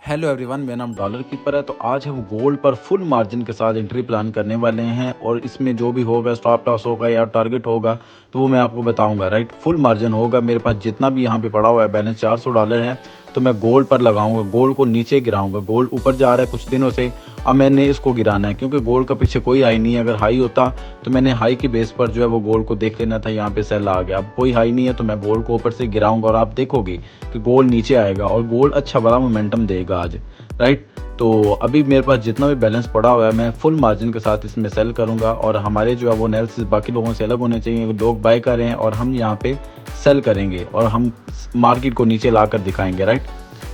Hello everyone, मेरा नाम dollar keeper है। तो आज हम गोल्ड पर फुल मार्जिन के साथ एंट्री प्लान करने वाले हैं और इसमें जो भी होगा, स्टॉप लॉस होगा या टारगेट होगा, तो वो मैं आपको बताऊंगा। राइट, फुल मार्जिन होगा। मेरे पास जितना भी यहाँ पे पड़ा हुआ है बैलेंस $400 है, तो मैं गोल्ड पर लगाऊंगा। गोल्ड को नीचे गिराऊंगा। गोल्ड ऊपर जा रहा है कुछ दिनों से, अब मैंने इसको गिराना है क्योंकि गोल्ड का पीछे कोई हाई नहीं है। अगर हाई होता तो मैंने हाई की बेस पर जो है वो गोल्ड को देख लेना था। यहाँ पे सेल आ गया, अब कोई हाई नहीं है तो मैं गोल्ड को ऊपर से गिराऊंगा और आप देखोगे कि गोल्ड नीचे आएगा और गोल्ड अच्छा बड़ा मोमेंटम देगा आज। राइट, तो अभी मेरे पास जितना भी बैलेंस पड़ा हुआ है मैं फुल मार्जिन के साथ इसमें सेल करूंगा और हमारे जो है वो एनालिसिस बाकी लोगों से अलग होने चाहिए। लोग बाय कर रहे हैं और हम यहाँ पे सेल करेंगे और हम मार्केट को नीचे ला कर दिखाएंगे। राइट,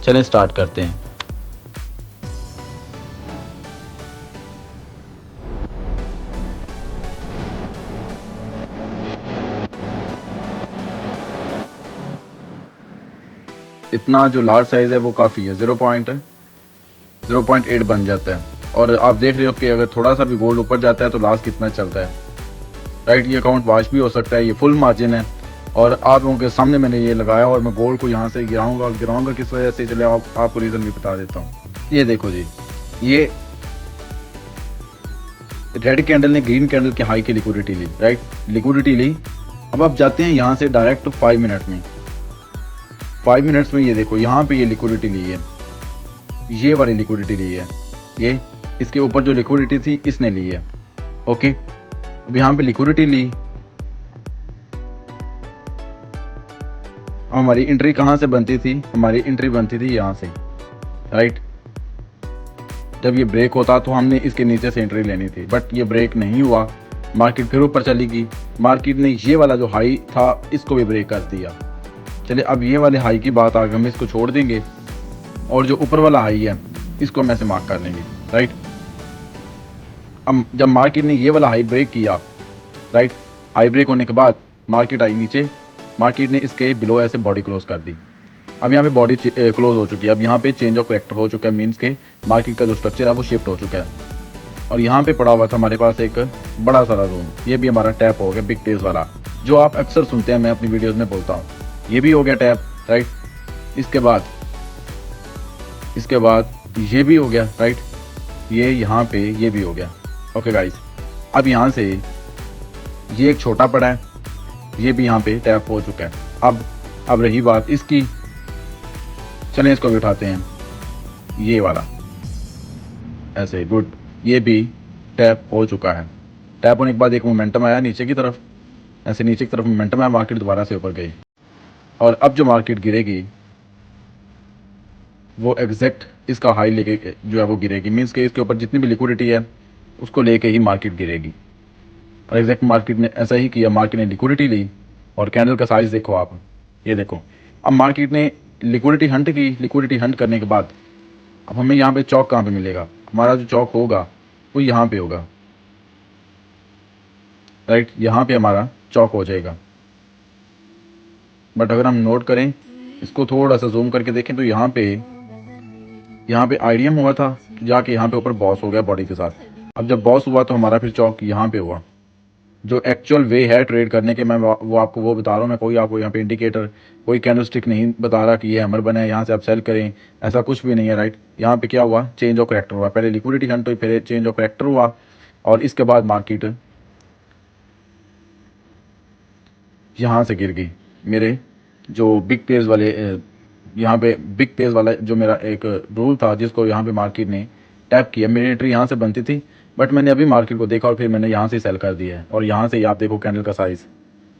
चलें स्टार्ट करते हैं। इतना जो लार्ज साइज है वो काफ़ी है, 0.8 बन जाता है। और आप देख रहे हो कि अगर थोड़ा सा भी गोल्ड ऊपर जाता है तो लास्ट कितना चलता है। राइट, ये अकाउंट वॉश भी हो सकता है। ये फुल मार्जिन है और आप लोगों के सामने मैंने ये लगाया और मैं गोल्ड को यहाँ से गिराऊंगा। और गिराऊंगा किस वजह से, चले आपको रीज़न भी बता देता हूँ। ये देखो जी, ये रेड कैंडल ने ग्रीन कैंडल के हाई की लिक्विडिटी ली। राइट, लिक्विडिटी ली। अब आप जाते हैं यहाँ से डायरेक्ट 5 मिनट में। 5 मिनट्स में ये देखो, यहाँ पे ये लिक्विडिटी ली है, ये वाली लिक्विडिटी ली है। ये इसके ऊपर जो लिक्विडिटी थी इसने ली है। ओके, अब यहाँ पे लिक्विडिटी ली। हमारी एंट्री कहाँ से बनती थी? हमारी एंट्री बनती थी यहाँ से। राइट, जब ये ब्रेक होता तो हमने इसके नीचे से एंट्री लेनी थी, बट ये ब्रेक नहीं हुआ। मार्केट फिर ऊपर चली गई। मार्केट ने ये वाला जो हाई था इसको भी ब्रेक कर दिया। चलिए, अब ये वाले हाई की बात आ गई, हम इसको छोड़ देंगे और जो ऊपर वाला हाई है इसको हम ऐसे मार्क कर लेंगे। राइट, अब जब मार्केट ने ये वाला हाई ब्रेक किया, राइट, हाई ब्रेक होने के बाद मार्केट आई नीचे। मार्केट ने इसके बिलो ऐसे बॉडी क्लोज कर दी। अब यहाँ पे बॉडी क्लोज हो चुकी है। अब यहाँ पे चेंज ऑफ करेक्टर हो चुका है, मीन्स के मार्केट का जो स्ट्रक्चर है वो शिफ्ट हो चुका है। और यहाँ पे पड़ा हुआ था हमारे पास एक बड़ा सारा जोन, ये भी हमारा टैप हो गया, बिग तेज वाला, जो आप अक्सर सुनते हैं, मैं अपनी वीडियोज़ में बोलता हूँ। ये भी हो गया टैप। राइट, इसके बाद ये भी हो गया। राइट, ये यहाँ पे ये भी हो गया। ओके गाइस, अब यहाँ से ये एक छोटा पड़ा है, ये भी यहाँ पे टैप हो चुका है। अब रही बात इसकी, चलें इसको भी उठाते हैं, ये वाला ऐसे। गुड, ये भी टैप हो चुका है। टैप होने के बाद एक मोमेंटम आया नीचे की तरफ, ऐसे नीचे की तरफ मोमेंटम आया, मार्केट दोबारा से ऊपर गई। और अब जो मार्केट गिरेगी वो एग्जैक्ट इसका हाई लेके जो है वो गिरेगी, मीन्स के इसके ऊपर जितनी भी लिक्विडिटी है उसको लेके ही मार्केट गिरेगी। और एग्जैक्ट मार्केट ने ऐसा ही किया। मार्केट ने लिक्विडिटी ली और कैंडल का साइज देखो आप, ये देखो। अब मार्केट ने लिक्विडिटी हंट की। लिक्विडिटी हंट करने के बाद अब हमें यहाँ पे चौक कहाँ पे मिलेगा? हमारा जो चौक होगा वो यहाँ पे होगा। राइट, यहाँ पे हमारा चौक हो जाएगा। बट अगर हम नोट करें, इसको थोड़ा सा जूम करके देखें तो यहाँ पे आईडीएम हुआ था, जाके यहाँ पे ऊपर बॉस हो गया बॉडी के साथ। अब जब बॉस हुआ तो हमारा फिर चौक यहाँ पे हुआ। जो एक्चुअल वे है ट्रेड करने के, मैं वो आपको वो बता रहा हूँ। मैं कोई आपको यहाँ पे इंडिकेटर, कोई कैंडलस्टिक नहीं बता रहा कि ये हैमर बना है, यहाँ से आप सेल करें, ऐसा कुछ भी नहीं है। राइट, यहाँ पे क्या हुआ? चेंज ऑफ करेक्टर हुआ। पहले लिक्विडिटी हंट हुई, फिर चेंज ऑफ करेक्टर हुआ और इसके बाद मार्केट यहाँ से गिर गई। मेरे जो बिग पेज वाले यहाँ पे बिग पेज वाला जो मेरा एक रूल था, जिसको यहाँ पे मार्केट ने टैप किया, मेरी एंट्री यहाँ से बनती थी, बट मैंने अभी मार्केट को देखा और फिर मैंने यहाँ से सेल कर दिया है। और यहाँ से ही आप देखो कैंडल का साइज,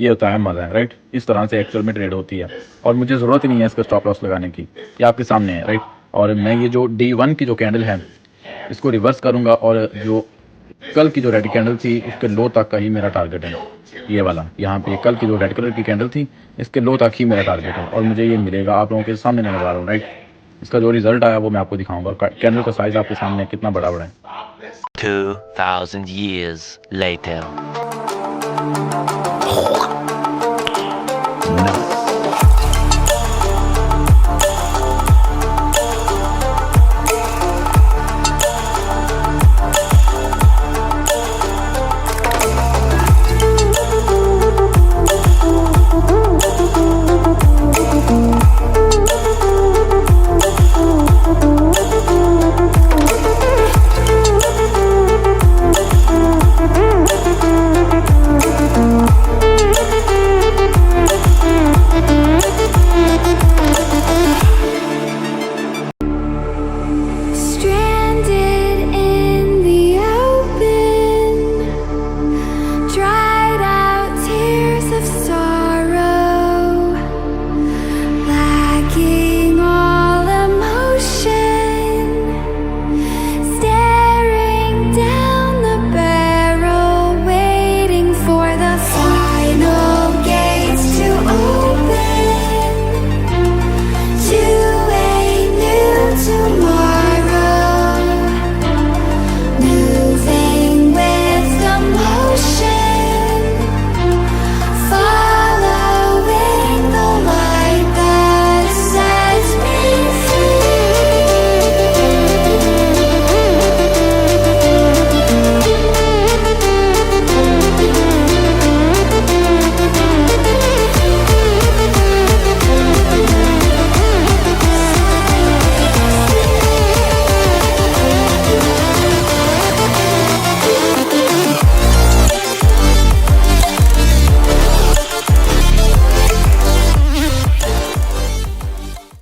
ये होता है मज़ा है। राइट, इस तरह से एक्चुअल में ट्रेड होती है और मुझे ज़रूरत ही नहीं है इसका स्टॉप लॉस लगाने की, ये आपके सामने है। राइट, और मैं ये जो D1 की जो कैंडल है इसको रिवर्स करूँगा और जो कल की जो रेड कैंडल थी उसके लो तक का ही मेरा टारगेट है। ये वाला यहाँ पे कल की जो रेड कलर की कैंडल थी इसके लो तक ही मेरा टारगेट है और मुझे ये मिलेगा। आप लोगों के सामने मैं लगा रहा हूँ। राइट, इसका जो रिजल्ट आया वो मैं आपको दिखाऊंगा और कैंडल का साइज आपके सामने कितना बड़ा बड़ा है। 2000 years later.